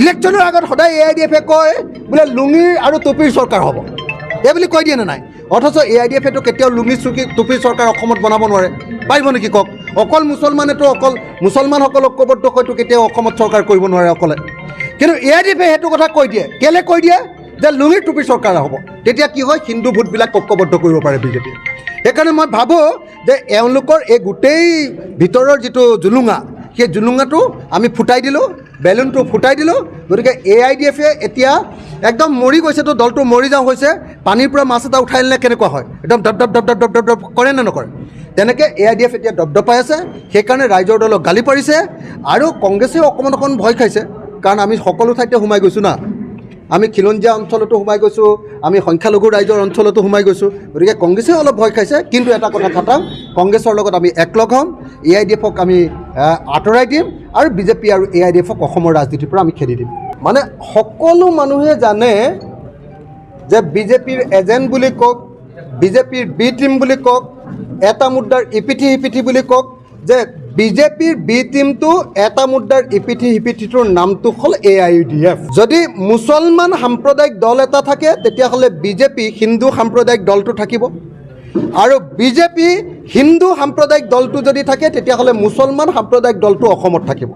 ইলেকশ্যনৰ আগত সদায় AIDF-এ কয় বোলে লুঙিৰ আৰু টুপিৰ চৰকাৰ হ'ব, এই বুলি কৈ দিয়ে নে নাই? অথচ AIDF-এটো কেতিয়াও লুঙি টুপিৰ চৰকাৰ অসমত বনাব নোৱাৰে, পাৰিব নেকি কওক? অকল মুছলমানেতো অকল মুছলমানসকল ঐক্যবদ্ধ হয়তো কেতিয়াও অসমত চৰকাৰ কৰিব নোৱাৰে অকলে, কিন্তু AIDF-এ সেইটো কথা কৈ দিয়ে। কেলৈ কৈ দিয়ে? যে লুঙিৰ টুপিৰ চৰকাৰ হ'ব, তেতিয়া কি হয়, হিন্দু ভোটবিলাক ঐক্যবদ্ধ কৰিব পাৰে বিজেপিয়ে। সেইকাৰণে মই ভাবোঁ যে এওঁলোকৰ এই গোটেই ভিতৰৰ যিটো জুলুঙা, সেই জুলুঙাটো আমি ফুটাই দিলোঁ, বেলুনটো ফুটাই দিলোঁ। গতিকে AIDF-এ এতিয়া একদম মৰি গৈছেতো, দলটো মৰি যাওঁ হৈছে। পানীৰ পৰা মাছ এটা উঠাই নিলে কেনেকুৱা হয়, একদম ডপ ডপ ডপ ডপ ডপ ডপ ডপ কৰে নে নকৰে? তেনেকৈ AIDF এতিয়া দপদপাই আছে। সেইকাৰণে ৰাইজৰ দলক গালি পাৰিছে আৰু কংগ্ৰেছেও অকণমান ভয় খাইছে, কাৰণ আমি সকলো ঠাইতে সোমাই গৈছোঁ না। আমি খিলঞ্জীয়া অঞ্চলতো সোমাই গৈছোঁ, আমি সংখ্যালঘু ৰাইজৰ অঞ্চলতো সোমাই গৈছোঁ। গতিকে কংগ্ৰেছেও অলপ ভয় খাইছে, কিন্তু এটা কথা খাটাং, কংগ্ৰেছৰ লগত আমি একলগ হ'ম, AIDF-ক আমি আঁতৰাই দিম আৰু বিজেপি আৰু AIDF-ক অসমৰ ৰাজনীতিৰ পৰা আমি খেদি দিম। মানে সকলো মানুহে জানে যে বিজেপিৰ এজেণ্ট বুলি কওক, বিজেপিৰ বি টিম বুলি কওক, এটা মুদ্ৰাৰ ইপিঠি সিপিঠি বুলি কওক, যে বিজেপিৰ বি টিমটো এটা মুদ্ৰাৰ ইপিঠি সিপিঠিটোৰ নামটো হ'ল AIDF। যদি মুছলমান সাম্প্ৰদায়িক দল এটা থাকে, তেতিয়াহ'লে বিজেপি হিন্দু সাম্প্ৰদায়িক দলটো থাকিব, আৰু বিজেপি হিন্দু সাম্প্ৰদায়িক দলটো যদি থাকে, তেতিয়াহ'লে মুছলমান সাম্প্ৰদায়িক দলটো অসমত থাকিব।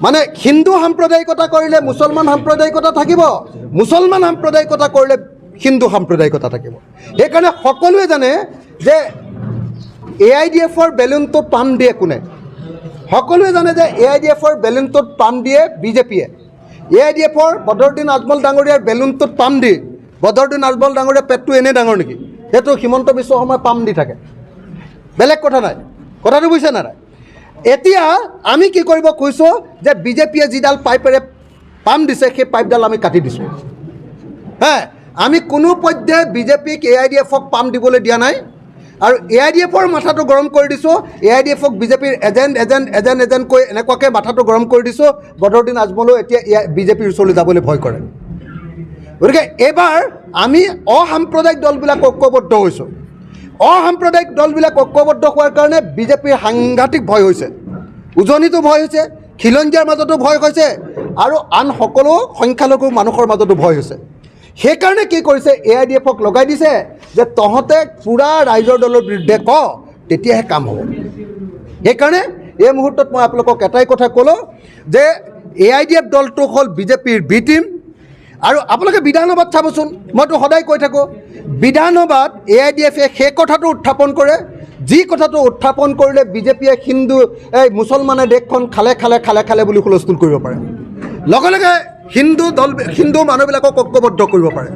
মানে হিন্দু সাম্প্ৰদায়িকতা কৰিলে মুছলমান সাম্প্ৰদায়িকতা থাকিব, মুছলমান সাম্প্ৰদায়িকতা কৰিলে হিন্দু সাম্প্ৰদায়িকতা থাকিব। সেইকাৰণে সকলোৱে জানে যে AIDF-ৰ বেলুনটোত পাম দিয়ে কোনে? সকলোৱে জানে যে AIDF-ৰ বেলুনটোত পাম দিয়ে বিজেপিয়ে। AIDF-ৰ বদৰুদ্দিন আজমল ডাঙৰীয়াৰ বেলুনটোত পাম দি, বদৰুদ্দিন আজমল ডাঙৰীয়াৰ পেটটো এনেই ডাঙৰ নেকি? সেইটো হিমন্ত বিশ্ব শৰ্মাই পাম দি থাকে, বেলেগ কথা নাই। কথাটো বুজিছে নাই? এতিয়া আমি কি কৰিব কৈছোঁ যে বিজেপিয়ে যিডাল পাইপেৰে পাম দিছে, সেই পাইপডাল আমি কাটি দিছোঁ। আমি কোনো পধ্যে বিজেপিক AIDF-ক পাম দিবলৈ দিয়া নাই, আৰু AIDF-ৰ মাথাটো গৰম কৰি দিছোঁ। AIDF-ক বিজেপিৰ এজেণ্ট কৈ এনেকুৱাকৈ মাথাটো গৰম কৰি দিছোঁ, বদৰুদ্দিন আজমলেও এতিয়া বিজেপিৰ ওচৰলৈ যাবলৈ ভয় কৰে। গতিকে এইবাৰ আমি অসাম্প্ৰদায়িক দলবিলাক ঐক্যবদ্ধ হৈছোঁ। অসাম্প্ৰদায়িক দলবিলাক ঐক্যবদ্ধ হোৱাৰ কাৰণে বিজেপিৰ সাংঘাতিক ভয় হৈছে, উজনিতো ভয় হৈছে, খিলঞ্জীয়াৰ মাজতো ভয় হৈছে, আৰু আন সকলো সংখ্যালঘু মানুহৰ মাজতো ভয় হৈছে। সেইকাৰণে কি কৰিছে, AIDF-ক লগাই দিছে যে তহঁতে পূৰা ৰাইজৰ দলৰ বিৰুদ্ধে ক, তেতিয়াহে কাম হ'ব। সেইকাৰণে এই মুহূৰ্তত মই আপোনালোকক এটাই কথা ক'লোঁ যে AIDF দলটো হ'ল বিজেপিৰ বি টিম। আৰু আপোনালোকে বিধানসভাত চাবচোন, মইতো সদায় কৈ থাকোঁ, বিধানসভাত AIDF-এ সেই কথাটো উত্থাপন কৰে, যি কথাটো উত্থাপন কৰিলে বিজেপিয়ে মুছলমানে দেশখন খালে খালে খালে খালে বুলি হুলস্থুল কৰিব পাৰে, লগে লগে হিন্দু মানুহবিলাকক ঐক্যবদ্ধ কৰিব পাৰে।